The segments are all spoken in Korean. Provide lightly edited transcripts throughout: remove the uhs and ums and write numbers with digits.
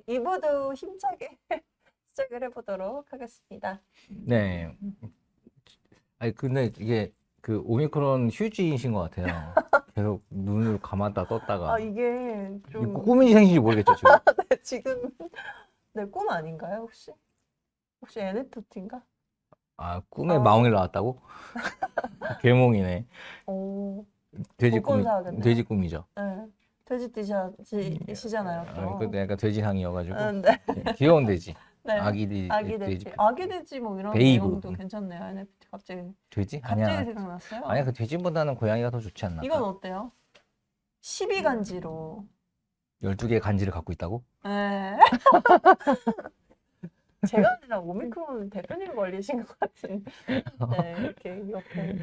2부도 힘차게 시작을 해보도록 하겠습니다. 네. 아니 근데 이게 그 오미크론 휴지이신 것 같아요. 계속 눈을 감았다 떴다가. 아, 이게 이거 좀 꿈인지 생신지 모르겠죠 지금. 네, 지금 내 꿈 아닌가요, 혹시? 혹시 NFT인가? 아 꿈에 어. 마홍이 나왔다고? 개몽이네. 오, 돼지 복권 꿈, 사야겠네요. 돼지 꿈이죠. 네. 돼지 띠시잖아요, 또. 근데 약간 돼지향이어가지고 네. 귀여운 돼지. 네. 아기 아기 돼지. 돼지. 아기 돼지 뭐 이런 베이브. 내용도 괜찮네요. NFT 갑자기 돼지? 갑자기 아니야. 생각났어요. 아니야 그 돼지보다는 고양이가 더 좋지 않나? 이건 어때요? 12간지로. 12개의 간지를 갖고 있다고? 네. 제가 아니라 오미크론 대표님 걸리신 것 같은. 네, 이렇게 옆에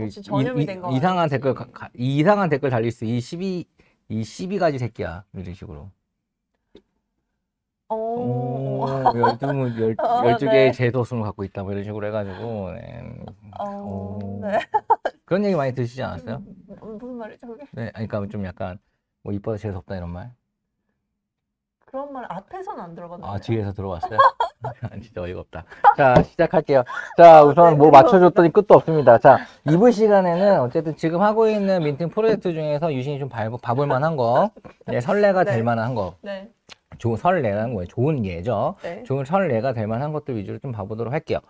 혹시 전염이 된 거 이상한 아니지? 댓글 이상한 댓글 달릴 수 이 12가지 새끼야 이런 식으로. 오. 12개의 네. 제도승을 갖고 있다 뭐 이런 식으로 해가지고 네. 그런 얘기 많이 들으시지 않았어요? 무슨 말이죠, 그게? 네, 아니, 그러니까 좀 약간 뭐 이뻐서 재수없다 이런 말? 그런 말 앞에서는 안 들어봤는데. 아 뒤에서 들어봤어요? 진짜 어이가 없다. 자 시작할게요. 자 우선 뭐 맞춰줬더니 끝도 없습니다. 자 2부 시간에는 어쨌든 지금 하고 있는 민팅 프로젝트 중에서 유신이 좀 봐볼 만한 거, 네, 선례가 될 네. 만한 거. 네. 좋은 설레라는 거예요. 좋은 예죠. 네. 좋은 설레가 될 만한 것들 위주로 좀 봐보도록 할게요.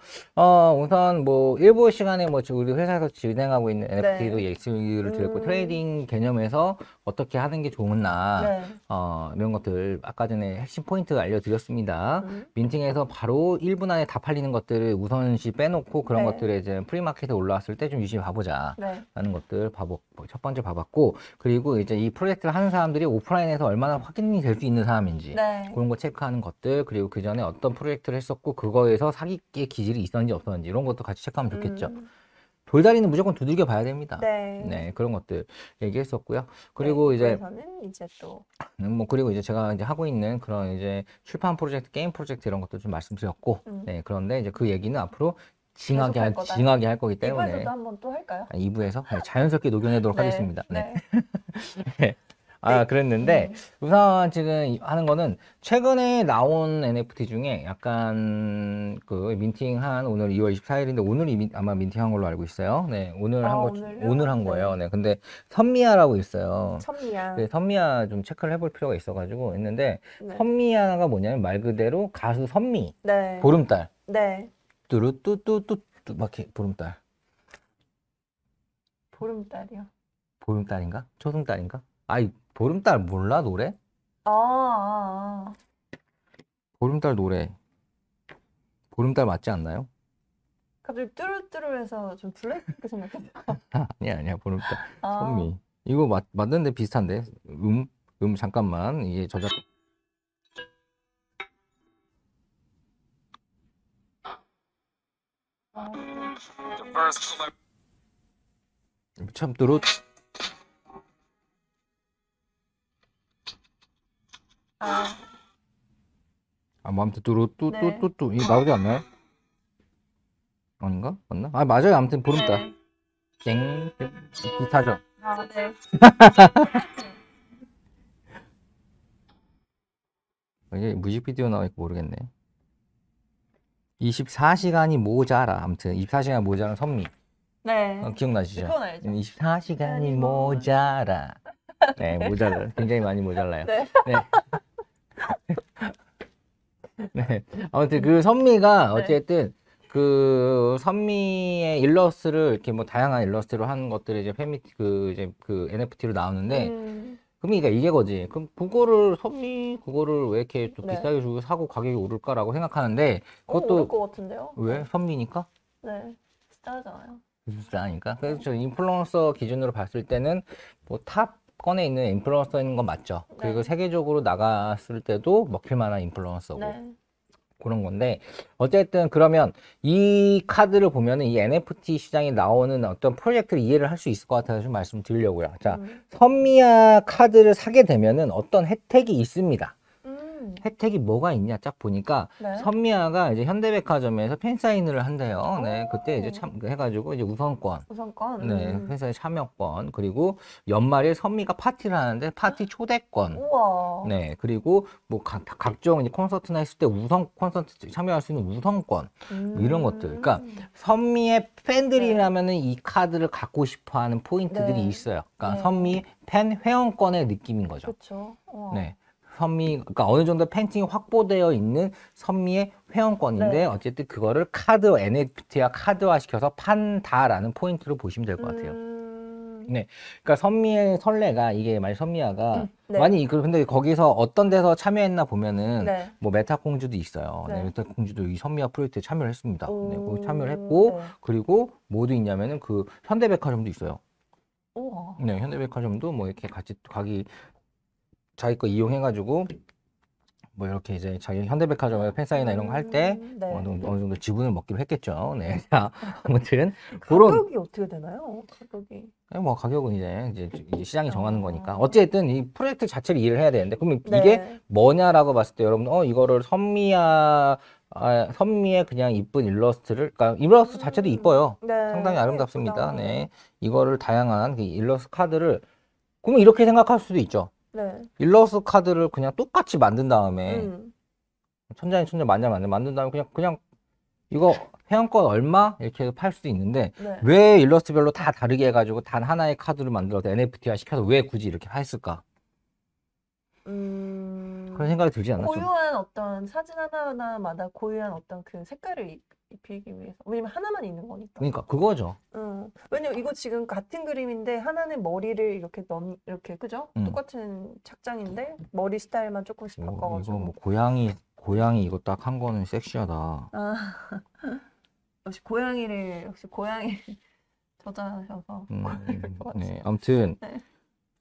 우선 뭐 일부 시간에 뭐 우리 회사에서 진행하고 있는 NFT도 예시를 드렸고 트레이딩 개념에서 어떻게 하는 게 좋나 네. 이런 것들 아까 전에 핵심 포인트 알려드렸습니다. 민팅에서 바로 1분 안에 다 팔리는 것들을 우선시 빼놓고 그런 네. 것들을 이제 프리마켓에 올라왔을 때 좀 유심히 봐보자 네. 라는 것들 첫 번째 봐봤고, 그리고 이제 이 프로젝트를 하는 사람들이 오프라인에서 얼마나 확인이 될 수 있는 사람인지 네. 그런 거 체크하는 것들, 그리고 그 전에 어떤 프로젝트를 했었고 그거에서 사기의 기질이 있었는지 없었는지 이런 것도 같이 체크하면 좋겠죠. 돌다리는 무조건 두들겨 봐야 됩니다. 네. 그런 것들 얘기했었고요. 그리고 이제 또 뭐 그리고 이제 제가 이제 하고 있는 그런 이제 출판 프로젝트, 게임 프로젝트 이런 것도 좀 말씀드렸고, 그런데 이제 그 얘기는 앞으로 징하게 할 거기 때문에 2부에서도 한번 또 할까요? 2부에서 자연스럽게 녹여내도록 하겠습니다. 네. 그랬는데 우선 지금 하는 거는 최근에 나온 NFT 중에 약간 그 민팅한 오늘 2월 24일인데 오늘 아마 민팅한 걸로 알고 있어요. 네, 오늘 한 거예요. 네, 근데 선미아라고 있어요. 선미아. 네, 선미아 좀 체크를 해볼 필요가 있어가지고 했는데 선미아가 뭐냐면 말 그대로 가수 선미. 네. 보름달. 네. 뚜루뚜뚜뚜뚜 막 이렇게 보름달. 보름달이요. 보름달인가? 초승달인가? 아이 보름달 몰라 노래? 보름달 노래. 보름달 맞지 않나요? 갑자기 뚜루뚜루해서 좀 블랙핑크 생각했어요. 아니야 보름달. 선미. 이거 맞는데 비슷한데. 잠깐만 이게 저작. 참 뚜루. 아무튼 뚜루뚜뚜뚜뚜 이게 나오지 않나요? 아닌가? 맞나? 맞아요. 아무튼 보름달. 땡 비슷하죠. 네. 이게 뮤직비디오 나오니까 모르겠네. 24시간이 모자라. 아무튼 24시간 모자란 선미. 네. 기억나시죠? 그건 알죠. 24시간이 모자라. 네, 모자라. 굉장히 많이 모자라요. 네. 네. 아무튼 그 선미가 어쨌든 그 선미의 일러스트를 이렇게 뭐 다양한 일러스트로 하는 것들이 이제 그 NFT로 나오는데 그러니까 이게 거지. 그럼 선미 그거를 왜 이렇게 또 비싸게 주고 사고 가격이 오를까라고 생각하는데 그것도 오를 것 같은데요? 왜? 선미니까? 네. 비싸잖아요. 비싸니까. 그래서 저 인플루언서 기준으로 봤을 때는 뭐 탑권에 있는 인플루언서인 건 맞죠. 그리고 세계적으로 나갔을 때도 먹힐 만한 인플루언서고. 그런 건데 어쨌든 그러면 이 카드를 보면은 이 NFT 시장에 나오는 어떤 프로젝트를 이해를 할 수 있을 것 같아서 좀 말씀드리려고요. 자, 선미아 카드를 사게 되면은 어떤 혜택이 있습니다. 혜택이 뭐가 있냐 쫙 보니까 네. 선미화가 이제 현대백화점에서 팬사인회를 한대요. 네, 그때 이제 참 해가지고 이제 우선권, 우선권. 네, 팬사인 참여권, 그리고 연말에 선미가 파티를 하는데 파티 초대권. 우와. 네, 그리고 뭐 각종 이제 콘서트나 했을 때 우선 콘서트 참여할 수 있는 우선권 뭐 이런 것들. 그러니까 선미의 팬들이라면은 이 카드를 갖고 싶어하는 포인트들이 네. 있어요. 그러니까 네. 선미 팬 회원권의 느낌인 거죠. 그렇죠. 네. 선미, 그러니까 어느 정도 팬층이 확보되어 있는 선미의 회원권인데 네. 어쨌든 그거를 카드, NFT와 카드화 시켜서 판다라는 포인트로 보시면 될 것 같아요. 네. 그러니까 선미의 설레가 이게 만약 선미화가 네. 많이 근데 거기서 어떤 데서 참여했나 보면은 네. 뭐 메타공주도 있어요. 네. 네. 메타공주도 이 선미화 프로젝트에 참여를 했습니다. 네. 거기 참여를 네. 했고 그리고 뭐도 있냐면은 그 현대백화점도 있어요. 우와. 네. 현대백화점도 뭐 이렇게 같이 자기 거 이용해가지고 뭐 이렇게 이제 자기 현대백화점에서 팬사인이나 이런 거 할 때 네. 어느 정도 지분을 먹기로 했겠죠. 네. 자, 아무튼 그런 가격이 어떻게 되나요? 가격이. 뭐 가격은 이제 시장이 정하는 거니까 어쨌든 이 프로젝트 자체를 이해를 해야 되는데 그러면 네. 이게 뭐냐라고 봤을 때 여러분 이거를 선미의 그냥 이쁜 일러스트를 그러니까 일러스트 자체도 이뻐요. 네. 상당히 아름답습니다. 예쁘다. 네. 이거를 다양한 그 일러스트 카드를 그러면 이렇게 생각할 수도 있죠. 네. 일러스트 카드를 그냥 똑같이 만든 다음에 천재 아닌 천재 만든 다음에 그냥 이거 회원권 얼마 이렇게 해서 팔 수도 있는데 네. 왜 일러스트별로 다 다르게 해가지고 단 하나의 카드를 만들어서 NFT화 시켜서 왜 굳이 이렇게 했을까? 그런 생각이 들지 않나? 고유한 어떤 사진 하나하나마다 고유한 어떤 그 색깔을 입히기 위해서. 왜냐면 하나만 있는 거니까. 그러니까 그거죠. 왜냐면 이거 지금 같은 그림인데 하나는 머리를 이렇게 그죠? 똑같은 착장인데 머리 스타일만 조금씩 바꿔가지고. 이거 뭐 고양이 이거 딱 한 거는 섹시하다. 역시 고양이를 저장하셔서. 네, 아무튼 네.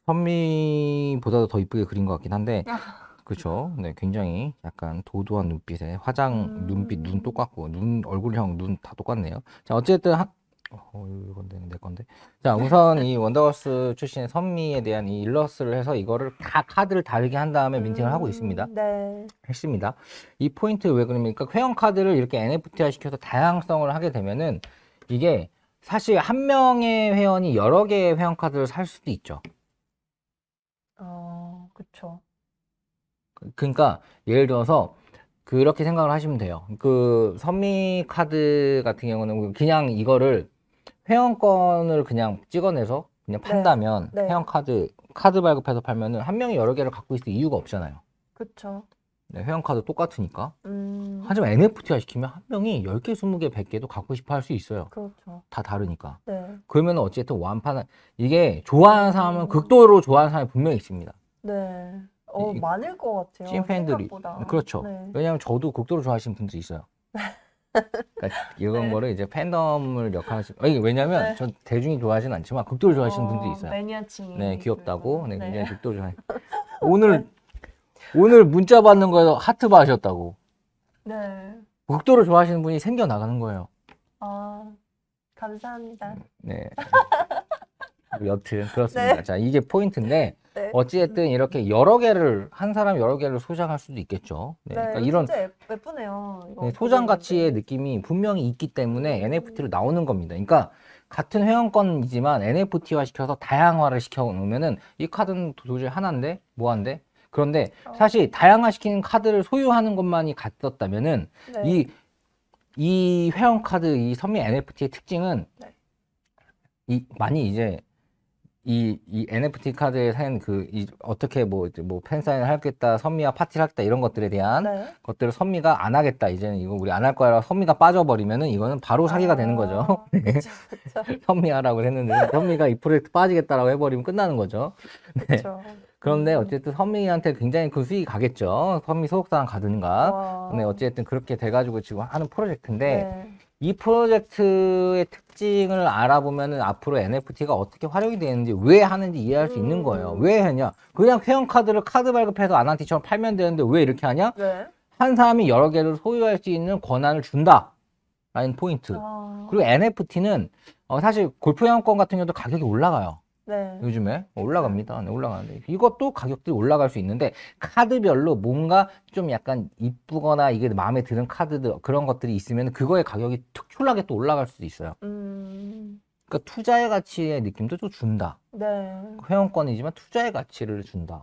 선미보다도 더 이쁘게 그린 것 같긴 한데, 그렇죠. 네, 굉장히 약간 도도한 눈빛에 눈빛 눈 똑같고 얼굴형 눈 다 똑같네요. 자, 어쨌든 이건데 내 건데. 자, 우선 이 원더걸스 출신의 선미에 대한 이 일러스트를 해서 이거를 다 카드를 다르게 한 다음에 민팅을 하고 있습니다. 네. 했습니다. 이 포인트 왜 그러니까 회원 카드를 이렇게 NFT화 시켜서 다양성을 하게 되면은 이게 사실 한 명의 회원이 여러 개의 회원 카드를 살 수도 있죠. 그쵸. 그러니까 예를 들어서 그렇게 생각을 하시면 돼요. 그 선미 카드 같은 경우는 그냥 이거를 회원권을 그냥 찍어내서 그냥 판다면 네. 회원 카드 발급해서 팔면은 한 명이 여러 개를 갖고 있을 이유가 없잖아요. 그쵸. 네, 회원 카드 똑같으니까. 하지만 NFT화 시키면 한 명이 10개, 20개, 100개도 갖고 싶어 할 수 있어요. 그렇죠. 다 다르니까. 네. 그러면 어쨌든 이게 좋아하는 사람은 극도로 좋아하는 사람이 분명히 있습니다. 네. 많을 것 같아요. 찐팬들이. 생각보다. 그렇죠. 네. 왜냐하면 저도 극도로 좋아하시는 분들이 있어요. 그러니까 이런 거를 이제 팬덤을 왜냐면 네. 전 대중이 좋아하지는 않지만 극도로 좋아하시는 분들이 있어요. 매니아층이. 네, 귀엽다고. 네, 네. 굉장히 극도로 좋아해요. 오늘 문자 받는 거에서 하트 받으셨다고. 네. 극도로 좋아하시는 분이 생겨나가는 거예요. 감사합니다. 네. 여튼 그렇습니다. 네. 자, 이게 포인트인데 네. 어찌됐든 이렇게 한 사람 여러 개를 소장할 수도 있겠죠. 네. 그러니까 이런 진짜 예쁘네요. 이거 소장 가치의 느낌이 분명히 있기 때문에 NFT로 나오는 겁니다. 그러니까 같은 회원권이지만 NFT화 시켜서 다양화를 시켜 놓으면은 이 카드는 도저히 하나인데 뭐한데? 그런데 사실 다양화 시키는 카드를 소유하는 것만이 같았다면은 네. 이 회원 카드 이 선미 NFT의 특징은 많이 이제 이 NFT 카드에 산 어떻게 뭐 팬사인을 하겠다, 선미와 파티를 하겠다 이런 것들에 대한 것들을 선미가 안 하겠다. 이제는 이거 우리 안 할 거야. 선미가 빠져버리면은 이거는 바로 사기가 되는 거죠. 그쵸. 선미하라고 했는데 선미가 이 프로젝트 빠지겠다라고 해버리면 끝나는 거죠. 네. 그쵸. 그런데 어쨌든 선미한테 굉장히 그 수익이 가겠죠. 선미 소속사랑 가든가. 근데 어쨌든 그렇게 돼가지고 지금 하는 프로젝트인데 이 프로젝트의 특징을 알아보면은 앞으로 NFT가 어떻게 활용이 되는지 왜 하는지 이해할 수 있는 거예요. 왜 하냐? 그냥 회원 카드를 카드 발급해서 아난티처럼 팔면 되는데 왜 이렇게 하냐? 한 사람이 여러 개를 소유할 수 있는 권한을 준다. 라는 포인트. 그리고 NFT는 사실 골프 회원권 같은 경우도 가격이 올라가요. 네. 요즘에 올라갑니다. 네, 올라가는데 이것도 가격들이 올라갈 수 있는데 카드별로 뭔가 좀 약간 이쁘거나 이게 마음에 드는 카드들 그런 것들이 있으면 그거의 가격이 특출나게 또 올라갈 수도 있어요. 그러니까 투자의 가치의 느낌도 좀 준다. 네. 회원권이지만 투자의 가치를 준다.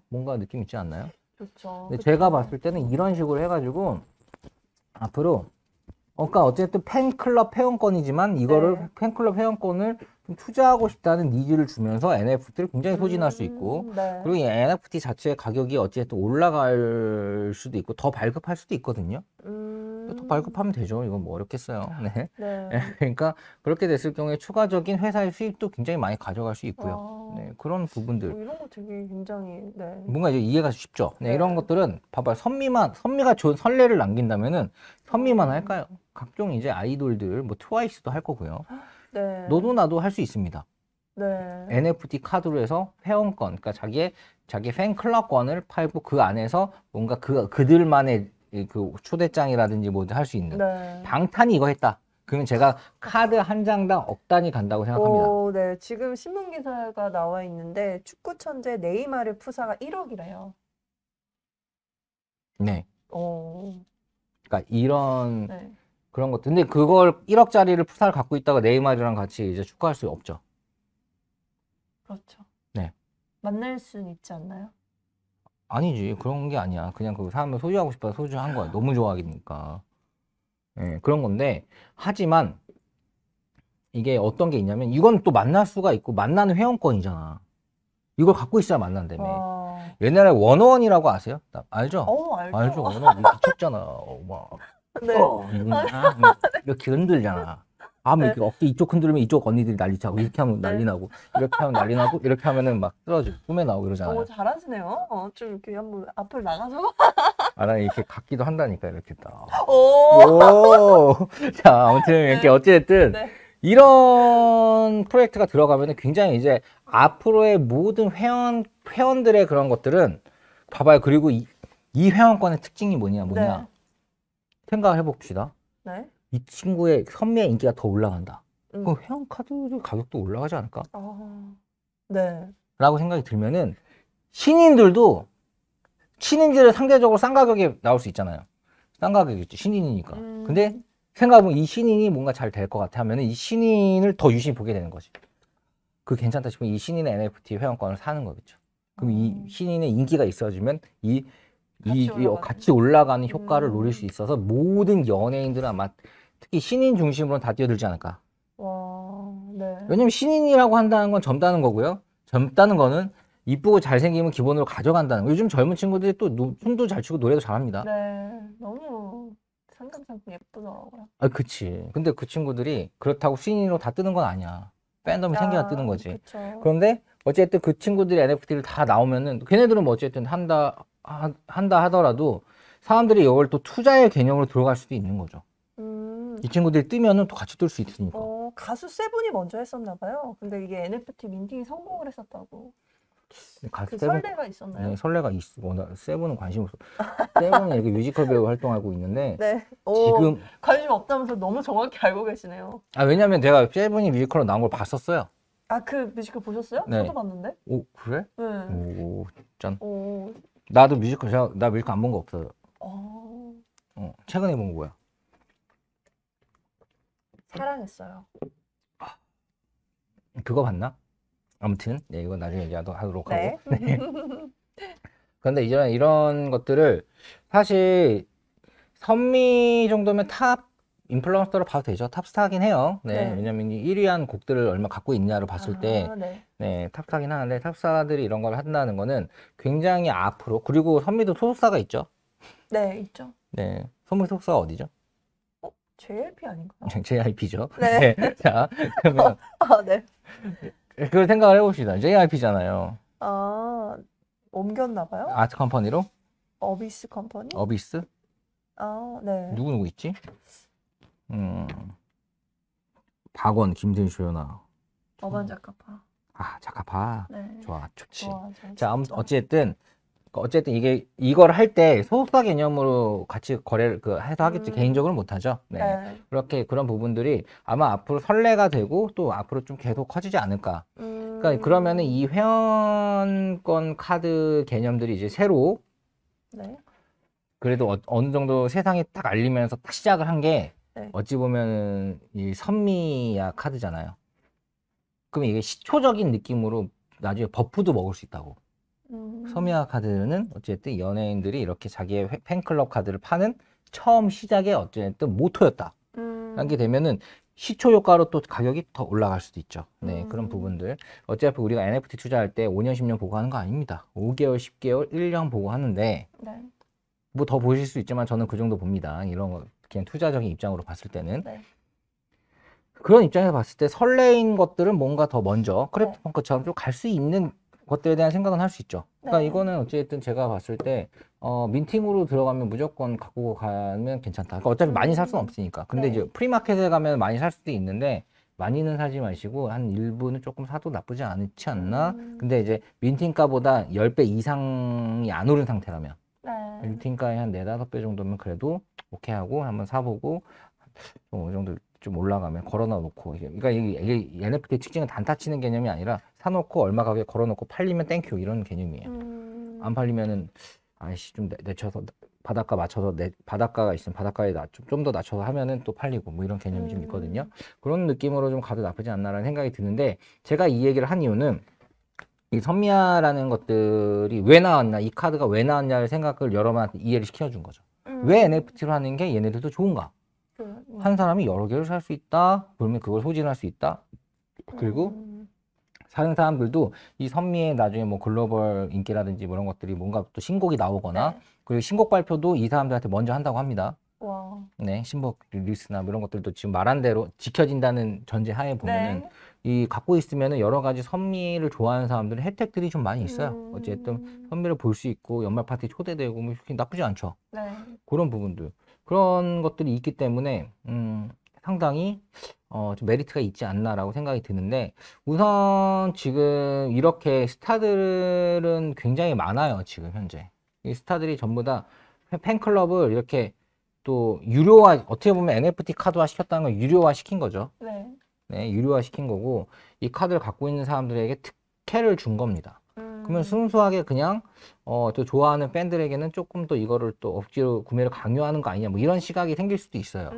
뭔가 느낌 있지 않나요? 좋죠. 근데 그쵸. 제가 봤을 때는 이런 식으로 해가지고 앞으로 그러니까 어쨌든 팬클럽 회원권이지만 이거를 네. 팬클럽 회원권을 좀 투자하고 싶다는 니즈를 주면서 NFT를 굉장히 소진할 수 있고 네. 그리고 이 NFT 자체의 가격이 어쨌든 올라갈 수도 있고 더 발급할 수도 있거든요. 더 발급하면 되죠. 이건 뭐 어렵겠어요. 네. 네. 그러니까 그렇게 됐을 경우에 추가적인 회사의 수익도 굉장히 많이 가져갈 수 있고요. 네, 그런 부분들. 이런 거 되게 굉장히, 네. 뭔가 이제 이해가 쉽죠. 네, 네. 이런 것들은 봐봐요. 선미가 좋은 선례를 남긴다면은 선미만 할까요? 각종 이제 아이돌들 뭐 트와이스도 할 거고요. 네. 너도 나도 할 수 있습니다. 네. NFT 카드로 해서 회원권, 그러니까 자기 팬클럽권을 팔고 그 안에서 뭔가 그들만의 그 초대장이라든지 뭐 할 수 있는. 네. 방탄이 이거 했다. 그러면 제가 카드 한 장당 억 단위 간다고 생각합니다. 네. 지금 신문 기사가 나와 있는데 축구 천재 네이마르 푸사가 1억이래요. 네. 어. 그러니까 이런 네. 그런 것들. 근데 그걸 1억짜리를 푸사를 갖고 있다가 네이마르랑 같이 이제 축구할 수 없죠. 그렇죠. 네. 만날 수는 있지 않나요? 아니지. 그런 게 아니야. 그냥 그 사람을 소유하고 싶어서 소유한 거야. 너무 좋아하니까. 네, 그런 건데 하지만 이게 어떤 게 있냐면 이건 또 만날 수가 있고 만나는 회원권이잖아. 이걸 갖고 있어야 만난다며. 옛날에 원어원이라고 아세요? 알죠? 알죠. 알죠. 원어원 미쳤잖아. 막 네. 이렇게 흔들잖아. 뭐 이렇게 어깨 이쪽 흔들면 이쪽 언니들이 난리치고 이렇게 하면 난리 나고 이렇게 하면 난리 나고 이렇게 하면은 막 쓰러지고 꿈에 나오고 이러잖아요. 잘하시네요. 좀 이렇게 한번 앞을 나가서. 나 이렇게 갖기도 한다니까 이렇게 딱. 오. 자, 아무튼 이렇게 어찌됐든 네. 이런 프로젝트가 들어가면은 굉장히 이제 앞으로의 모든 회원들의 그런 것들은 봐봐요. 그리고 이 회원권의 특징이 뭐냐? 네. 생각을 해봅시다. 네. 이 친구의 선미의 인기가 더 올라간다. 음. 그럼 회원카드 가격도 올라가지 않을까? 네. 라고 생각이 들면은 신인들도 신인들은 상대적으로 싼 가격에 나올 수 있잖아요. 싼 가격이겠지. 신인이니까. 근데 생각해보면 이 신인이 뭔가 잘 될 것 같아 하면은 이 신인을 더 유심히 보게 되는 거지. 그 괜찮다 싶으면 이 신인의 NFT 회원권을 사는 거겠죠. 그럼 이 신인의 인기가 있어지면 같이 올라가는 효과를 노릴 수 있어서 모든 연예인들은 아마 특히 신인 중심으로 다 뛰어들지 않을까. 네. 왜냐면 신인이라고 한다는 건 젊다는 거고요. 젊다는 거는 이쁘고 잘생기면 기본으로 가져간다는 거. 요즘 젊은 친구들이 또 춤도 잘 추고 노래도 잘합니다. 네. 너무 상큼상큼 예쁘더라고요. 그치. 근데 그 친구들이 그렇다고 신인으로 다 뜨는 건 아니야. 팬덤이 생겨야 뜨는 거지. 그쵸. 그런데 어쨌든 그 친구들이 NFT를 다 나오면은 걔네들은 뭐 어쨌든 한다 하더라도 사람들이 이걸 또 투자의 개념으로 들어갈 수도 있는 거죠. 이 친구들이 뜨면은 또 같이 뜰 수 있으니까. 가수 세븐이 먼저 했었나 봐요. 근데 이게 NFT 민팅이 성공을 했었다고. 그 설레가 있었나요? 네, 설레가 있어. 나 세븐은 관심 없어. 세븐은 이렇게 뮤지컬 배우 활동하고 있는데 네. 지금 관심 없다면서 너무 정확히 알고 계시네요. 왜냐면 제가 세븐이 뮤지컬로 나온 걸 봤었어요. 그 뮤지컬 보셨어요? 네. 저도 봤는데. 그래? 네. 오, 짠. 나 뮤지컬 안 본 거 없어요. 최근에 본 거 뭐야? 사랑했어요. 그거 봤나? 아무튼 네, 이건 나중에 얘기하도록 네. 하고. 네. 그런데 이제 이런 것들을 사실 선미 정도면 탑 인플루언서로 봐도 되죠. 탑스타긴 해요. 네. 왜냐면 1위 한 곡들을 얼마 갖고 있냐를 봤을 때 네, 탑스타긴 하는데 탑스타들이 이런 걸 한다는 거는 굉장히 앞으로 그리고 선미도 소속사가 있죠. 네, 있죠. 네. 선미 소속사가 어디죠? JYP 아닌가요? JYP죠. 네. 자, 그러면 네. 그걸 생각을 해봅시다. JYP잖아요. 옮겼나 봐요? 아트 컴퍼니로? 어비스 컴퍼니? 어비스? 네. 누구 있지? 박원, 김든, 조연아. 어반자카파. 자카파. 네. 좋아, 좋지. 좋아하죠, 자, 진짜. 어쨌든 이걸 할 때 소속사 개념으로 같이 거래를 해서 하겠지. 개인적으로 못 하죠. 네. 그렇게 그런 부분들이 아마 앞으로 선례가 되고 또 앞으로 좀 계속 커지지 않을까. 그러니까 그러면은 이 회원권 카드 개념들이 이제 새로 네. 그래도 어느 정도 세상에 딱 알리면서 딱 시작을 한 게 네. 어찌 보면은 이 선미야 카드잖아요. 그럼 이게 시초적인 느낌으로 나중에 버프도 먹을 수 있다고. 선미야 카드는 어쨌든 연예인들이 이렇게 자기의 팬클럽 카드를 파는 처음 시작의 어쨌든 모토였다. 라는 게 되면은 시초 효과로 또 가격이 더 올라갈 수도 있죠. 네, 그런 부분들. 어차피 우리가 NFT 투자할 때 5년, 10년 보고 하는 거 아닙니다. 5개월, 10개월, 1년 보고 하는데 네. 뭐 더 보실 수 있지만 저는 그 정도 봅니다. 이런 거 그냥 투자적인 입장으로 봤을 때는. 네. 그런 입장에서 봤을 때 설레인 것들은 뭔가 더 먼저 크래프트 네. 펑크처럼 좀 갈 수 있는 것들에 대한 생각은 할 수 있죠. 그러니까 네. 이거는 어쨌든 제가 봤을 때 민팅으로 들어가면 무조건 갖고 가면 괜찮다. 그러니까 어차피 많이 살 수는 없으니까. 근데 네. 이제 프리마켓에 가면 많이 살 수도 있는데 많이는 사지 마시고 한 일부는 조금 사도 나쁘지 않지 않나? 근데 이제 민팅가보다 10배 이상이 안 오른 상태라면 네. 민팅가의 한 4, 5배 정도면 그래도 오케이 하고 한번 사보고 좀 어느 정도 좀 올라가면 걸어놔 놓고 그러니까 이게 NFT 특징은 단타 치는 개념이 아니라 사놓고 얼마 가격에 걸어놓고 팔리면 땡큐 이런 개념이에요. 안 팔리면은 아이씨 좀 내쳐서 바닷가 맞춰서 바닷가가 있으면 바닷가에 좀 더 낮춰서 하면은 또 팔리고 뭐 이런 개념이 좀 있거든요. 그런 느낌으로 좀 가도 나쁘지 않나라는 생각이 드는데 제가 이 얘기를 한 이유는 이 선미야라는 것들이 왜 나왔나 이 카드가 왜 나왔냐를 생각을 여러분한테 이해를 시켜준 거죠. 왜 NFT로 하는 게 얘네들도 좋은가? 한 사람이 여러 개를 살 수 있다. 그러면 그걸 소진할 수 있다. 그리고 사는 사람들도 이 선미의 나중에 뭐 글로벌 인기라든지 뭐 이런 것들이 뭔가 또 신곡이 나오거나 네. 그리고 신곡 발표도 이 사람들한테 먼저 한다고 합니다. 와. 네, 신곡 리리스나 뭐 이런 것들도 지금 말한 대로 지켜진다는 전제 하에 보면은 네. 이 갖고 있으면은 여러 가지 선미를 좋아하는 사람들은 혜택들이 좀 많이 있어요. 어쨌든 선미를 볼 수 있고 연말 파티 초대되고 뭐 이렇게 나쁘지 않죠. 네. 그런 부분들. 그런 것들이 있기 때문에 상당히 좀 메리트가 있지 않나라고 생각이 드는데 우선 지금 이렇게 스타들은 굉장히 많아요. 지금 현재 이 스타들이 전부 다 팬클럽을 이렇게 또 유료화 어떻게 보면 NFT 카드화 시켰다는 건 유료화 시킨 거죠. 네. 네, 유료화 시킨 거고 이 카드를 갖고 있는 사람들에게 특혜를 준 겁니다. 그러면 순수하게 그냥 또 좋아하는 팬들에게는 조금 더 이거를 또 억지로 구매를 강요하는 거 아니냐 뭐 이런 시각이 생길 수도 있어요.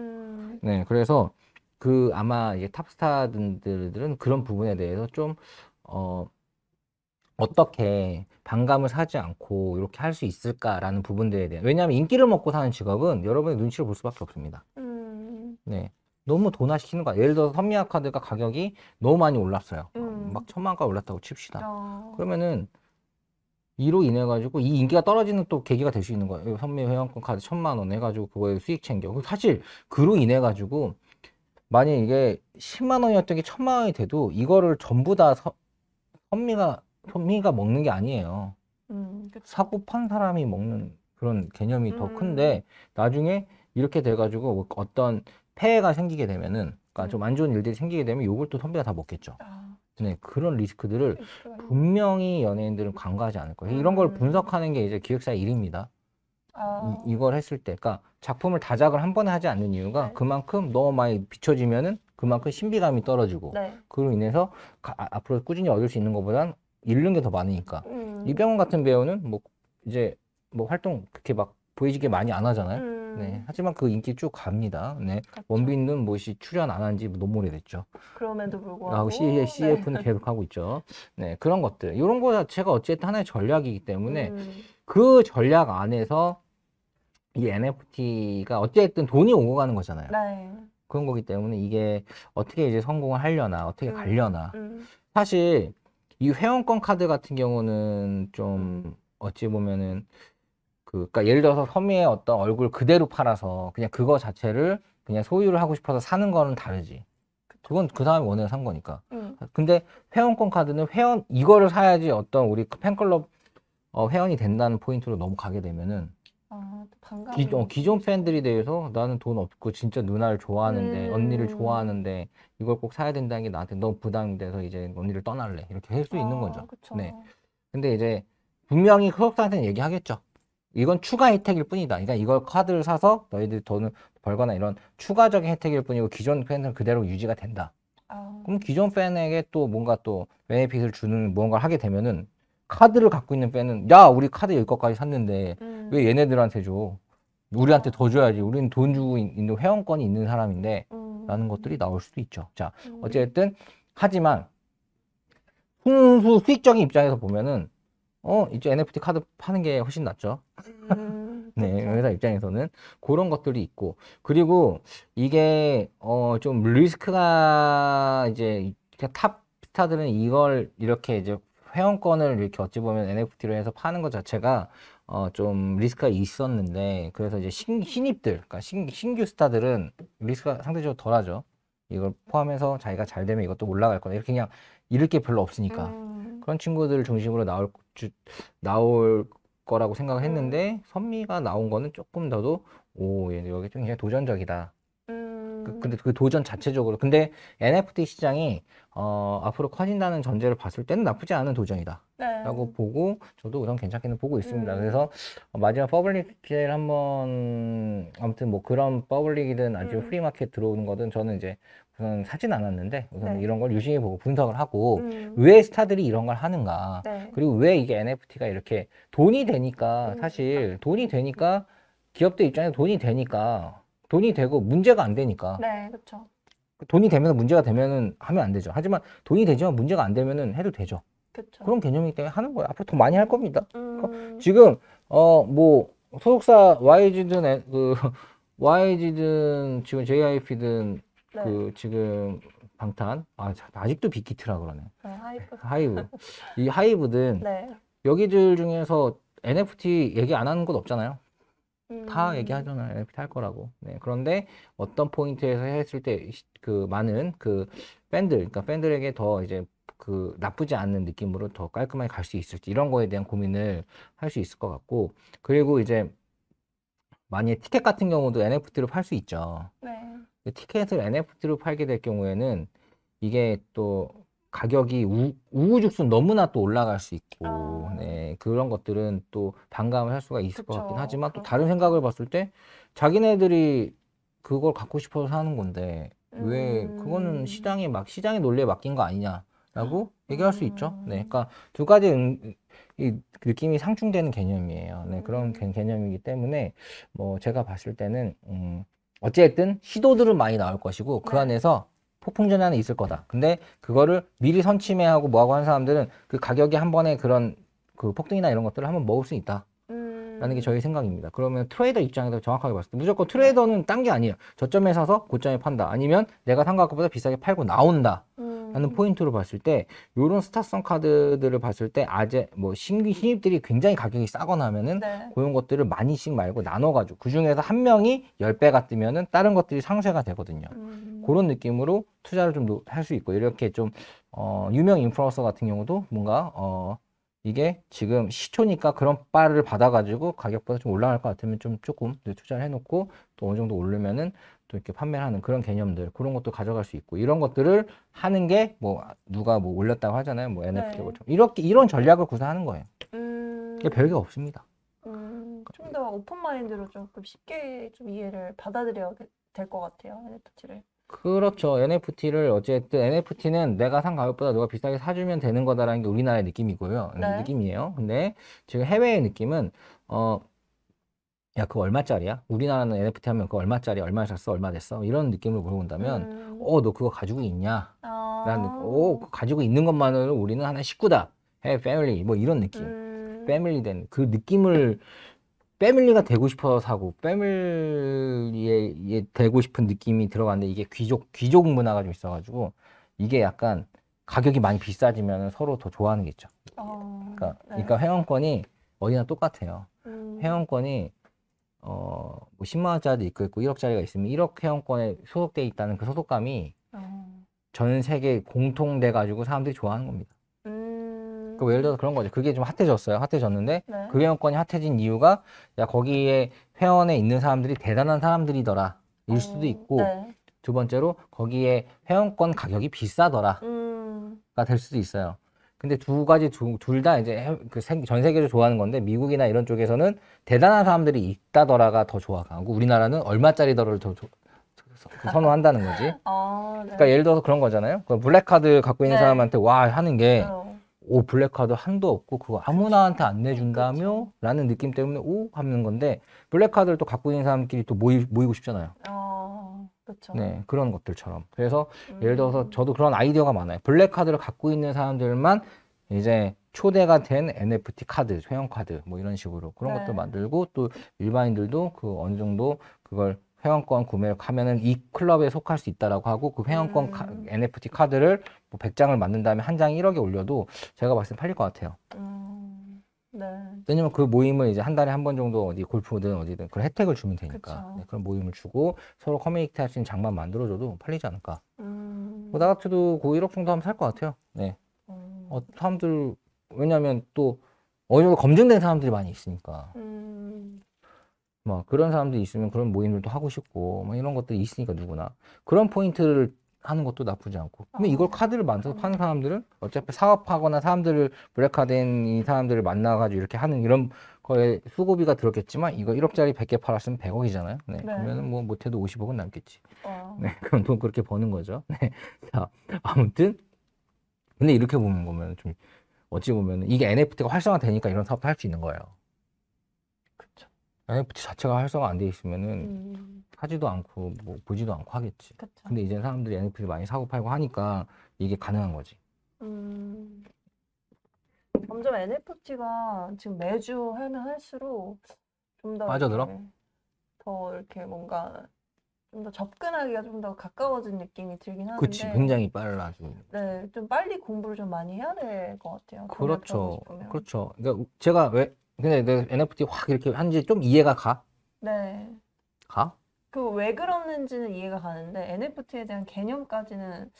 네, 그래서 그 아마 이제 탑스타들은 그런 부분에 대해서 좀 어떻게 반감을 사지 않고 이렇게 할 수 있을까라는 부분들에 대한 왜냐하면 인기를 먹고 사는 직업은 여러분의 눈치를 볼 수밖에 없습니다. 네. 너무 돈화시키는 거야. 예를 들어서 선미야 카드가 가격이 너무 많이 올랐어요. 막 1000만원까지 올랐다고 칩시다. 그러면은 이로 인해 가지고 이 인기가 떨어지는 또 계기가 될 수 있는 거예요. 선미 회원권 카드 1000만원 해가지고 그거에 수익 챙겨. 사실 그로 인해 가지고 만약 이게 10만원이었던 게 1000만원이 돼도 이거를 전부 다 선미가 먹는 게 아니에요. 사고 판 사람이 먹는 그런 개념이 더 큰데 나중에 이렇게 돼가지고 어떤 폐해가 생기게 되면은 그러니까 좀 안 좋은 일들이 생기게 되면 요걸 또 선배가 다 먹겠죠. 네, 그런 리스크들을 분명히 연예인들은 간과하지 않을 거예요. 이런 걸 분석하는 게 이제 기획사의 일입니다. 이걸 했을 때, 그러니까 작품을 다작을 한 번에 하지 않는 이유가 네. 그만큼 너무 많이 비춰지면은 그만큼 신비감이 떨어지고 네. 그로 인해서 앞으로 꾸준히 얻을 수 있는 것보단 잃는 게 더 많으니까. 이병헌 같은 배우는 뭐 이제 뭐 활동 그렇게 막 보이지게 많이 안 하잖아요. 네, 하지만 그 인기 쭉 갑니다. 네, 그렇죠. 원빈은 뭐시 출연 안 한 지 너무 오래됐죠. 그럼에도 불구하고 CF는 네. 계속 하고 있죠. 네, 그런 것들. 이런 거 자체가 어쨌든 하나의 전략이기 때문에 그 전략 안에서 이 NFT가 어쨌든 돈이 오고 가는 거잖아요. 네. 그런 거기 때문에 이게 어떻게 이제 성공을 하려나, 어떻게 가려나. 음. 사실 이 회원권 카드 같은 경우는 좀 어찌 보면은 그러니까 예를 들어서 선미의 어떤 얼굴 그대로 팔아서 그냥 그거 자체를 그냥 소유를 하고 싶어서 사는 거는 다르지. 그건 그 사람이 원해서 산 거니까. 근데 회원권 카드는 이거를 사야지 어떤 우리 팬클럽 회원이 된다는 포인트로 너무 가게 되면은 기존 팬들이 대해서 나는 돈 없고 진짜 누나를 좋아하는데 언니를 좋아하는데 이걸 꼭 사야 된다는 게 나한테 너무 부담이 돼서 이제 언니를 떠날래 이렇게 할 수 있는 거죠. 그쵸. 네. 근데 이제 분명히 소속사한테는 얘기하겠죠. 이건 추가 혜택일 뿐이다. 그러니까 이걸 카드를 사서 너희들 돈을 벌거나 이런 추가적인 혜택일 뿐이고 기존 팬은 그대로 유지가 된다. 그럼 그럼 기존 팬에게 또 뭔가 또 베네핏을 주는 무언가를 하게 되면은 카드를 갖고 있는 팬은 야 우리 카드 여기까지 샀는데 왜 얘네들한테 줘? 우리한테 더 줘야지. 우리는 돈 주고 있는 회원권이 있는 사람인데 라는 것들이 나올 수도 있죠. 자, 어쨌든 하지만 순수 수익적인 입장에서 보면은 이제 NFT 카드 파는 게 훨씬 낫죠. 네, 회사 입장에서는 그런 것들이 있고, 그리고 이게 좀 리스크가 이제 탑 스타들은 이걸 이렇게 이제 회원권을 이렇게 어찌 보면 NFT로 해서 파는 것 자체가 좀 리스크가 있었는데, 그래서 이제 신입들, 그러니까 신규 스타들은 리스크가 상대적으로 덜하죠. 이걸 포함해서 자기가 잘 되면 이것도 올라갈 거다. 이렇게 그냥 잃을 게 별로 없으니까. 그런 친구들 중심으로 나올 거라고 생각을 했는데, 선미가 나온 거는 조금 더도, 얘 여기 좀 굉장히 도전적이다. 근데 그 도전 자체적으로. 근데 NFT 시장이, 앞으로 커진다는 전제를 봤을 때는 나쁘지 않은 도전이다. 네. 라고 보고, 저도 우선 괜찮게는 보고 있습니다. 그래서 마지막 퍼블릭을 한번, 아무튼 뭐 그런 퍼블릭이든 아주 프리마켓 들어오는 거든 저는 이제 우선 사진 않았는데, 우선 네. 이런 걸 유심히 보고 분석을 하고, 왜 스타들이 이런 걸 하는가. 네. 그리고 왜 이게 NFT가 이렇게 돈이 되니까, 사실 돈이 되니까, 기업들 입장에서 돈이 되니까, 돈이 되고 문제가 안 되니까. 네, 그렇죠. 돈이 되면 문제가 되면은 하면 안 되죠. 하지만 돈이 되지만 문제가 안 되면은 해도 되죠. 그렇죠. 그런 개념이기 때문에 하는 거예요. 앞으로 더 많이 할 겁니다. 지금 뭐 소속사 YG든 YG든 지금 JYP든 네. 그 지금 방탄 아직도 빅히트라 그러네. 네, 하이브 이 하이브든 네. 여기들 중에서 NFT 얘기 안 하는 곳 없잖아요. 다 얘기하잖아요. NFT 할 거라고. 네. 그런데 어떤 포인트에서 했을 때 그 많은 그 팬들, 그러니까 팬들에게 더 이제 그 나쁘지 않는 느낌으로 더 깔끔하게 갈 수 있을지 이런 거에 대한 고민을 할 수 있을 것 같고, 그리고 이제 만약에 티켓 같은 경우도 NFT로 팔 수 있죠. 네. 티켓을 NFT로 팔게 될 경우에는 이게 또 가격이 우후죽순 너무나 또 올라갈 수 있고, 네, 그런 것들은 또 반감을 할 수가 있을 것 같긴 하지만 또 다른 생각을 봤을 때 자기네들이 그걸 갖고 싶어서 사는 건데 왜 그거는 시장의 논리에 맡긴 거 아니냐라고 얘기할 수 있죠. 네, 그러니까 두 가지 이 느낌이 상충되는 개념이에요. 네, 그런 개념이기 때문에 뭐 제가 봤을 때는 어쨌든 시도들은 많이 나올 것이고 그 안에서 폭풍전야는 있을 거다. 근데 그거를 미리 선침해하고 뭐하고 한 사람들은 그 가격이 한 번에 그런 그 폭등이나 이런 것들을 한번 먹을 수 있다. 라는 게 저희 생각입니다. 그러면 트레이더 입장에서 정확하게 봤을 때 무조건 트레이더는 딴 게 아니에요. 저점에 사서 고점에 판다. 아니면 내가 산 것보다 비싸게 팔고 나온다. 라는 포인트로 봤을 때 요런 스타성 카드들을 봤을 때 아재 뭐 신입들이 굉장히 가격이 싸거나 하면은 그런 것들을 많이씩 말고 나눠가지고 그 중에서 한 명이 10배가 뜨면은 다른 것들이 상쇄가 되거든요. 그런 느낌으로 투자를 좀 할 수 있고, 이렇게 좀 유명 인플루언서 같은 경우도 뭔가 이게 지금 시초니까 그런 바를 받아가지고 가격보다 좀 올라갈 것 같으면 조금 투자를 해놓고 또 어느 정도 오르면은 또 이렇게 판매를 하는 그런 개념들, 그런 것도 가져갈 수 있고, 이런 것들을 하는 게 뭐 누가 뭐 올렸다고 하잖아요. 뭐 NFT 이런 전략을 구사하는 거예요. 이게 별게 없습니다. 좀 더 오픈 마인드로 조금 쉽게 좀 이해를 받아들여야 될 것 같아요, NFT를. 그렇죠. NFT를 어쨌든 NFT는 내가 산 가격보다 누가 비싸게 사주면 되는 거다라는 게 우리나라의 느낌이고요. 느낌이에요. 근데 지금 해외의 느낌은 야, 그거 얼마짜리야? 우리나라는 NFT 하면 그거 얼마짜리, 얼마 샀어, 얼마 됐어? 이런 느낌으로 물어본다면, 너 그거 가지고 있냐? 라는 느낌. 그거 가지고 있는 것만으로 우리는 하나의 식구다. Hey, family. 뭐 이런 느낌. 패밀리 된 그 느낌을, 패밀리가 되고 싶어서 사고, 패밀리에 되고 싶은 느낌이 들어가는데, 이게 귀족 문화가 좀 있어가지고, 이게 약간 가격이 많이 비싸지면 서로 더 좋아하는 게 있죠. 그러니까 회원권이 어디나 똑같아요. 회원권이 뭐 10만 원짜리도 있고 1억짜리가 있으면 1억 회원권에 소속돼 있다는 그 소속감이 전 세계 공통돼 가지고 사람들이 좋아하는 겁니다. 그 예를 들어서 그런 거죠. 그게 좀 핫해졌는데 그 회원권이 핫해진 이유가 야 거기에 회원에 있는 사람들이 대단한 사람들이더라 일 수도 있고, 두 번째로 거기에 회원권 가격이 비싸더라가 될 수도 있어요. 근데 두 가지 둘 다 이제 전 세계를 좋아하는 건데, 미국이나 이런 쪽에서는 대단한 사람들이 있다더라가 더 좋아하고, 우리나라는 얼마짜리더라를 더 선호한다는 거지. 아, 네. 그러니까 예를 들어서 그런 거잖아요. 그 블랙카드 갖고 있는 네. 사람한테 와 하는 게 어. 오, 블랙카드 한도 없고 그거 아무나한테 안 내준다며? 그쵸. 라는 느낌 때문에 오 하는 건데 블랙카드를 또 갖고 있는 사람끼리 또 모이고 싶잖아요. 그쵸. 네, 그런 것들처럼. 그래서 예를 들어서 저도 그런 아이디어가 많아요. 블랙카드를 갖고 있는 사람들만 이제 초대가 된 NFT 카드, 회원 카드 뭐 이런 식으로 그런 네. 것들 만들고 또 일반인들도 그 어느 정도 그걸 회원권 구매를 하면은 이 클럽에 속할 수 있다라고 하고 그 회원권 NFT 카드를 뭐 100장을 만든 다음에 한 장에 1억에 올려도 제가 봤을 때 팔릴 것 같아요. 네. 왜냐면 그 모임을 이제 한 달에 한 번 정도 어디 골프든 어디든 그런 혜택을 주면 되니까 그쵸. 네, 그런 모임을 주고 서로 커뮤니티 할 수 있는 장만 만들어줘도 팔리지 않을까. 음. 뭐 나 같아도 그 1억 정도 하면 살 것 같아요. 네. 사람들 왜냐면 또 어느 정도 검증된 사람들이 많이 있으니까. 뭐 그런 사람들이 있으면 그런 모임들도 하고 싶고 뭐 이런 것들이 있으니까 누구나 그런 포인트를 하는 것도 나쁘지 않고. 근데 이걸 카드를 만들어서 파는 사람들은 어차피 사업하거나 사람들을 블랙카드인 이 사람들을 만나가지고 이렇게 하는 이런 거에 수고비가 들었겠지만 이거 1억짜리 100개 팔았으면 100억이잖아요. 네. 네. 그러면은 뭐 못해도 50억은 남겠지. 네. 그럼 돈 그렇게 버는 거죠. 네. 자, 아무튼 근데 이렇게 보면 좀 어찌 보면 이게 NFT가 활성화되니까 이런 사업도 할 수 있는 거예요. 그쵸. NFT 자체가 활성화 안 돼 있으면은 사지도 않고 뭐 보지도 않고 하겠지. 그쵸. 근데 이제 사람들이 NFT를 많이 사고 팔고 하니까 이게 가능한 거지. 점점 NFT가 지금 매주 하면 할수록 좀 더 빠져들어? 더 이렇게 뭔가 좀 더 접근하기가 좀 더 가까워진 느낌이 들긴 하는데. 그치, 굉장히 빨라지고. 네, 좀 빨리 공부를 좀 많이 해야 될 것 같아요. 돈을 그렇죠, 벌고 싶으면. 그렇죠. 그러니까 제가 왜 근데 내 NFT 확 이렇게 한지 좀 이해가 가? 네. 가? 그 왜 그러는지는 이해가 가는데 NFT에 대한 개념까지는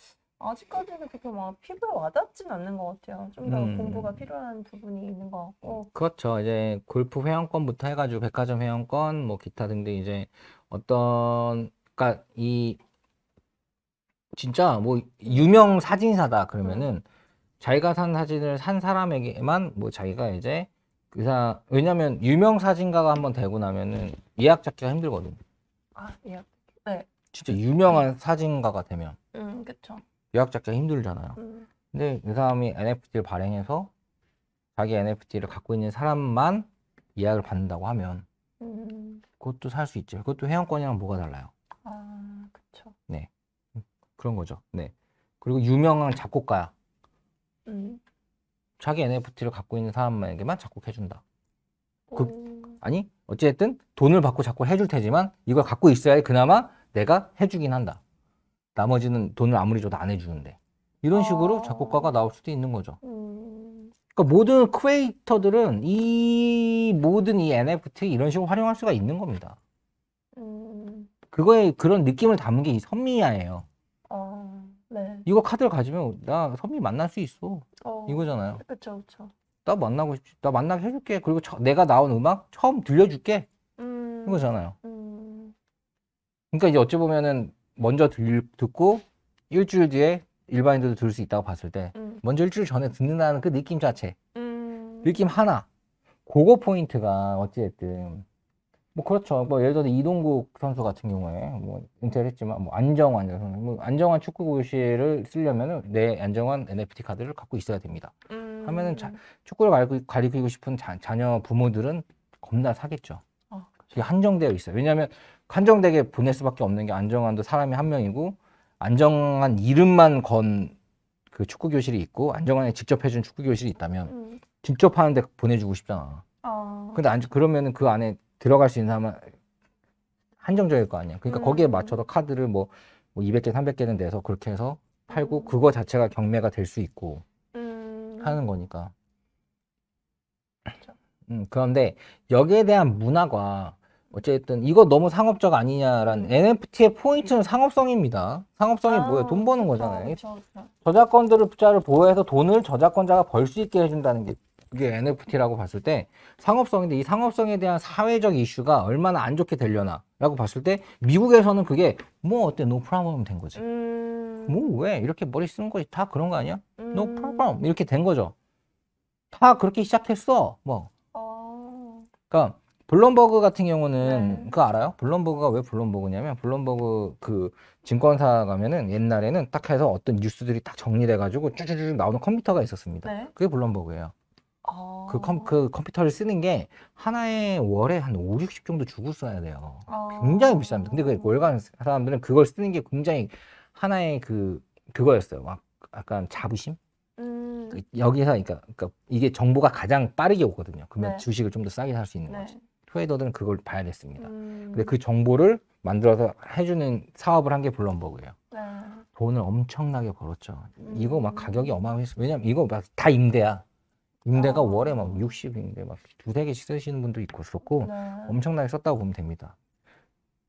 아직까지는 그렇게 막 피부에 와닿진 않는 것 같아요. 좀 더 공부가 필요한 부분이 있는 것 같고. 그렇죠. 이제 골프 회원권부터 해가지고 백화점 회원권, 뭐 기타 등등 이제 어떤 그러니까 이 진짜 뭐 유명 사진사다 그러면은 자기가 산 사진을 산 사람에게만 뭐 자기가 이제 왜냐면 유명 사진가가 한번 되고 나면은 예약 잡기가 힘들거든. 예. 네. 진짜 유명한 사진가가 되면 그쵸. 예약 잡기가 힘들잖아요. 근데 그 사람이 NFT를 발행해서 자기 NFT를 갖고 있는 사람만 예약을 받는다고 하면 그것도 살 수 있죠. 그것도 회원권이랑 뭐가 달라요? 그쵸. 네. 그런 거죠. 네. 그리고 유명한 작곡가야. 자기 NFT를 갖고 있는 사람에게만 작곡해준다. 아니, 어찌됐든 돈을 받고 작곡을 해줄 테지만 이걸 갖고 있어야 그나마 내가 해주긴 한다. 나머지는 돈을 아무리 줘도 안 해주는데. 이런 식으로 작곡가가 나올 수도 있는 거죠. 그러니까 모든 크리에이터들은 모든 이 NFT 이런 식으로 활용할 수가 있는 겁니다. 그거에 그런 느낌을 담은 게 이 선미야예요. 네. 이거 카드를 가지면 나 선미 만날 수 있어. 이거잖아요. 그쵸, 그쵸. 나 만나고 싶지. 나 만나게 해줄게. 그리고 내가 나온 음악 처음 들려줄게. 이거잖아요. 그러니까 이제 어찌 보면은 먼저 듣고 일주일 뒤에 일반인들도 들을 수 있다고 봤을 때 먼저 일주일 전에 듣는다는 그 느낌 자체. 느낌 하나. 그거 포인트가 어찌됐든 뭐 그렇죠. 뭐 예를 들어 이동국 선수 같은 경우에 뭐 은퇴를 했지만 뭐 안정환 축구 교실을 쓰려면은 내 안정환 NFT 카드를 갖고 있어야 됩니다. 하면은 축구를 가리키고 싶은 자녀 부모들은 겁나 사겠죠. 그게 한정되어 있어요. 왜냐하면 한정되게 보낼 수밖에 없는 게 안정환도 사람이 한 명이고 안정환 이름만 건 그 축구 교실이 있고 안정환이 직접 해준 축구 교실이 있다면 직접 하는데 보내주고 싶잖아. 근데 그러면은 그 안에 들어갈 수 있는 사람은 한정적일 거 아니야. 그러니까 거기에 맞춰서 카드를 뭐 200개, 300개는 내서 그렇게 해서 팔고 그거 자체가 경매가 될 수 있고 하는 거니까. 그런데 여기에 대한 문화가 어쨌든 이거 너무 상업적 아니냐라는 NFT의 포인트는 상업성입니다. 상업성이 뭐예요? 돈 버는 거잖아요. 그쵸. 저작권자를 보호해서 돈을 저작권자가 벌 수 있게 해준다는 게 그게 NFT라고 봤을 때 상업성인데 이 상업성에 대한 사회적 이슈가 얼마나 안 좋게 되려나 라고 봤을 때 미국에서는 그게 뭐 어때? No problem 된 거지. 뭐 왜? 이렇게 머리 쓰는 거지. 다 그런 거 아니야? No problem. 이렇게 된 거죠. 다 그렇게 시작했어. 뭐. 그러니까 블룸버그 같은 경우는 네. 그거 알아요? 블룸버그가 왜 블룸버그냐면 블룸버그 그 증권사 가면은 옛날에는 딱 해서 어떤 뉴스들이 딱 정리돼 가지고 쭈쭈쭈 나오는 컴퓨터가 있었습니다. 네. 그게 블룸버그예요. 그 아. 컴퓨터를 쓰는 게 하나에 월에 한 5, 60 정도 주고 써야 돼요. 아. 굉장히 비쌉니다. 근데 그 월간 사람들은 그걸 쓰는 게 굉장히 하나의 그거였어요. 막 약간 자부심? 여기서 그러니까 이게 정보가 가장 빠르게 오거든요. 그러면 네. 주식을 좀 더 싸게 살 수 있는 네. 거지. 트레이더들은 그걸 봐야 됐습니다. 근데 음. 그 정보를 만들어서 해주는 사업을 한 게 블룸버그예요. 네. 돈을 엄청나게 벌었죠. 이거 막 음. 가격이 어마어마했어요. 왜냐면 이거 막 다 임대야. 임대가 아. 월에 막 60인데 막 두세 개씩 쓰시는 분도 있었고 네. 엄청나게 썼다고 보면 됩니다.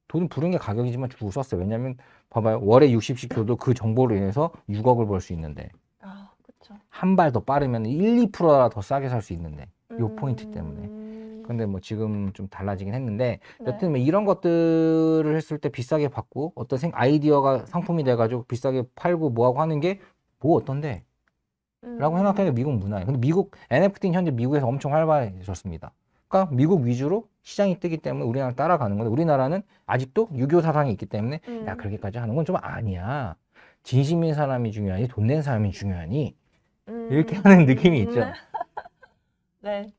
돈 부른 게 가격이지만 주고 썼어요. 왜냐면 봐봐요. 월에 60씩 줘도 그 정보로 인해서 6억을 벌 수 있는데 아, 그쵸. 한 발 더 빠르면 1, 2%라 더 싸게 살 수 있는데 요 포인트 때문에. 근데 뭐 지금 좀 달라지긴 했는데 네. 여튼 뭐 이런 것들을 했을 때 비싸게 받고 어떤 아이디어가 상품이 돼가지고 비싸게 팔고 뭐하고 하는 게 뭐 어떤데? 라고 생각하면 미국 문화예요. 근데 미국 NFT는 현재 미국에서 엄청 활발해졌습니다. 그러니까 미국 위주로 시장이 뜨기 때문에 우리나라 따라가는 건데 우리나라는 아직도 유교 사상이 있기 때문에 야 그렇게까지 하는 건 좀 아니야. 진심인 사람이 중요하니 돈 낸 사람이 중요하니 이렇게 하는 느낌이 있죠. 네.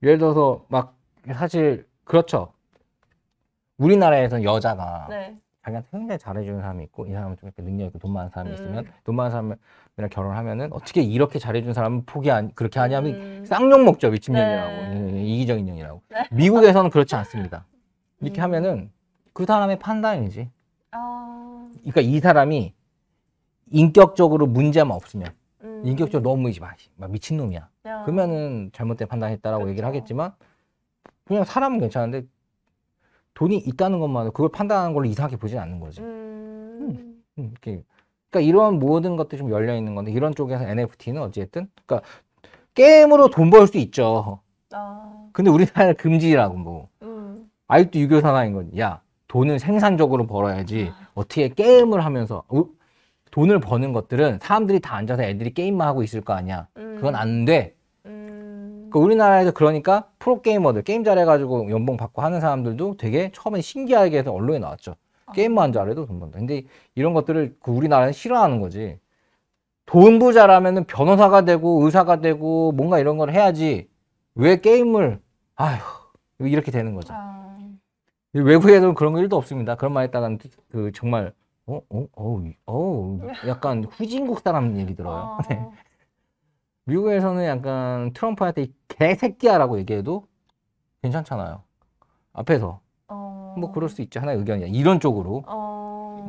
예를 들어서 막 사실 그렇죠. 우리나라에서는 여자가 네. 자기한테 굉장히 잘해주는 사람이 있고 이 사람은 좀 이렇게 능력 있고 돈 많은 사람이 있으면 돈 많은 사람이랑 결혼하면은 어떻게 이렇게 잘해준 사람은 그렇게 하냐면 쌍욕 먹죠. 미친년이라고. 네. 이기적인 년이라고. 네. 미국에서는 그렇지 않습니다. 이렇게 하면은 그 사람의 판단이지. 아. 그러니까 이 사람이 인격적으로 문제만 없으면 인격적으로 너무 막 미친놈이야. 야. 그러면은 잘못된 판단했다라고 얘기를 그쵸. 하겠지만 그냥 사람은 괜찮은데 돈이 있다는 것만으로 그걸 판단하는 걸로 이상하게 보진 않는 거지. 이렇게. 그러니까 이런 모든 것들이 좀 열려 있는 건데 이런 쪽에서 NFT는 어쨌든 그러니까 게임으로 돈 벌 수 있죠. 아. 근데 우리나라는 금지라고 뭐. 아직도 유교 사상인 거지. 야, 돈을 생산적으로 벌어야지. 어떻게 게임을 하면서 돈을 버는 것들은 사람들이 다 앉아서 애들이 게임만 하고 있을 거 아니야. 그건 안 돼. 우리나라에서 그러니까 프로게이머들 게임 잘해가지고 연봉 받고 하는 사람들도 되게 처음에 신기하게 해서 언론에 나왔죠. 게임만 잘해도 돈 번다. 근데 이런 것들을 우리나라는 싫어하는 거지. 돈 부자라면은 변호사가 되고 의사가 되고 뭔가 이런 걸 해야지. 왜 게임을 아휴 이렇게 되는 거죠. 아. 외국에는 그런 거 1도 없습니다. 그런 말 했다가는 그 정말 약간 후진국 사람 얘기 들어요. 아. 네. 미국에서는 약간 트럼프한테 개새끼야라고 얘기해도 괜찮잖아요. 앞에서. 뭐 그럴 수 있죠. 하나의 의견이야. 이런 쪽으로.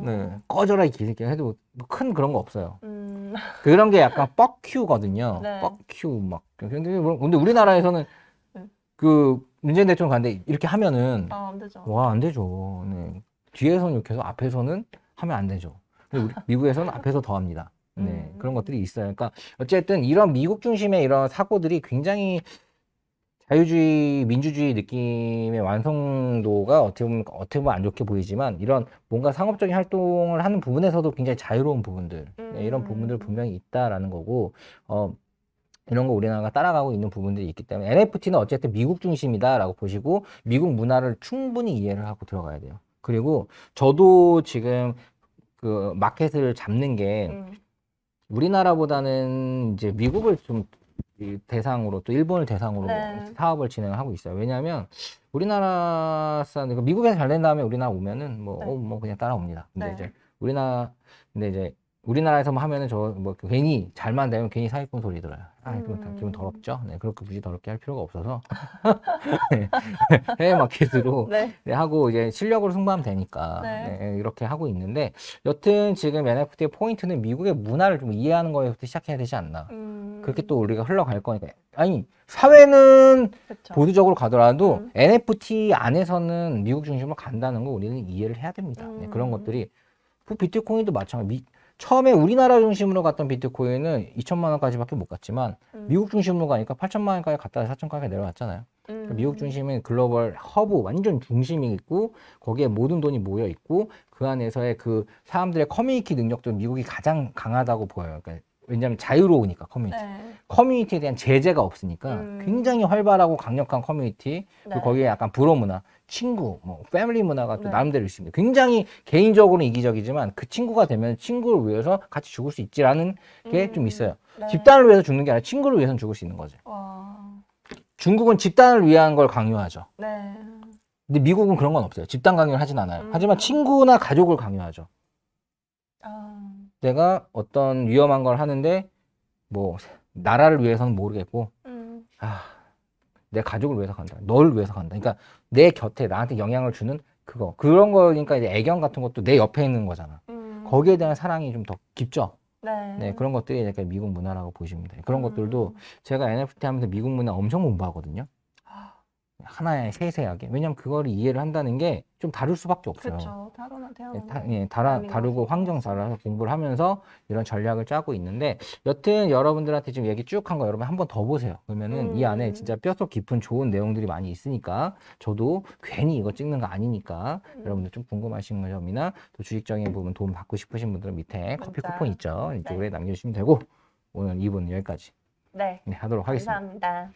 네. 꺼져라 이 개새끼야 해도 뭐 큰 그런 거 없어요. 그런 게 약간 뻑큐거든요. 네. 뻑큐 막. 근데 우리나라에서는 그 문재인 대통령 가는데 이렇게 하면은 안 되죠. 와, 안 되죠. 네. 뒤에서는 이렇게 해서 앞에서는 하면 안 되죠. 근데 미국에서는 앞에서 더 합니다. 네, 그런 것들이 있어요. 그러니까 어쨌든 이런 미국 중심의 이런 사고들이 굉장히 자유주의, 민주주의 느낌의 완성도가 어떻게 보면 안 좋게 보이지만 이런 뭔가 상업적인 활동을 하는 부분에서도 굉장히 자유로운 부분들, 네, 이런 부분들 분명히 있다라는 거고, 이런 거 우리나라가 따라가고 있는 부분들이 있기 때문에 NFT는 어쨌든 미국 중심이다라고 보시고 미국 문화를 충분히 이해를 하고 들어가야 돼요. 그리고 저도 지금 그 마켓을 잡는 게 우리나라보다는 이제 미국을 좀 대상으로 또 일본을 대상으로 네. 사업을 진행하고 있어요. 왜냐하면 우리나라 사람 미국에서 잘 된 다음에 우리나라 오면은 뭐 그냥 따라옵니다. 근데 네. 이제 우리나라에서만 하면은 괜히 잘만 되면 괜히 사기꾼 소리 들어요. 기분 더럽죠. 네, 그렇게 굳이 더럽게 할 필요가 없어서 네, 해외 마켓으로 네. 하고 이제 실력으로 승부하면 되니까 네, 이렇게 하고 있는데 여튼 지금 NFT의 포인트는 미국의 문화를 좀 이해하는 거에서부터 시작해야 되지 않나. 그렇게 또 우리가 흘러갈 거니까 아니 사회는 그쵸. 보수적으로 가더라도 NFT 안에서는 미국 중심으로 간다는 거 우리는 이해를 해야 됩니다. 네, 그런 것들이 비트코인도 마찬가지. 처음에 우리나라 중심으로 갔던 비트코인은 2천만 원까지밖에 못 갔지만 미국 중심으로 가니까 8천만 원까지 갔다가 4천까지 내려왔잖아요. 그러니까 미국 중심은 글로벌 허브 완전 중심이 있고 거기에 모든 돈이 모여 있고 그 안에서의 그 사람들의 커뮤니티 능력도 미국이 가장 강하다고 보여요. 그러니까 왜냐하면 자유로우니까 커뮤니티. 네. 커뮤니티에 대한 제재가 없으니까 굉장히 활발하고 강력한 커뮤니티. 그리고 네. 거기에 약간 브로 문화, 친구, 뭐 패밀리 문화가 또 네. 나름대로 있습니다. 굉장히 개인적으로는 이기적이지만 그 친구가 되면 친구를 위해서 같이 죽을 수 있지라는 게 좀 있어요. 네. 집단을 위해서 죽는 게 아니라 친구를 위해서는 죽을 수 있는 거죠. 와. 중국은 집단을 위한 걸 강요하죠. 네. 근데 미국은 그런 건 없어요. 집단 강요를 하진 않아요. 하지만 음. 친구나 가족을 강요하죠. 아. 내가 어떤 위험한 걸 하는데 뭐 나라를 위해서는 모르겠고 내 가족을 위해서 간다. 너를 위해서 간다. 그러니까 내 곁에 나한테 영향을 주는 그런 거니까 이제 애견 같은 것도 내 옆에 있는 거잖아. 거기에 대한 사랑이 좀 더 깊죠. 네. 네, 그런 것들이 이렇게 미국 문화라고 보시면 돼요. 그런 것들도 제가 NFT 하면서 미국 문화 엄청 공부하거든요. 하나의 세세하게. 왜냐면 그거를 이해를 한다는 게 좀 다를 수밖에 없어요. 그렇죠. 다르나 예, 태어난 다르고 환경 달라서 공부를 하면서 이런 전략을 짜고 있는데 여튼 여러분들한테 지금 얘기 쭉 한 거 여러분 한 번 더 보세요. 그러면은 이 안에 진짜 뼛속 깊은 좋은 내용들이 많이 있으니까 저도 괜히 이거 찍는 거 아니니까 여러분들 좀 궁금하신 점이나 또 주식적인 부분 도움 받고 싶으신 분들은 밑에 커피 문자. 쿠폰 있죠. 이쪽에 네. 남겨주시면 되고 오늘 2분 여기까지 네. 하도록 하겠습니다. 감사합니다.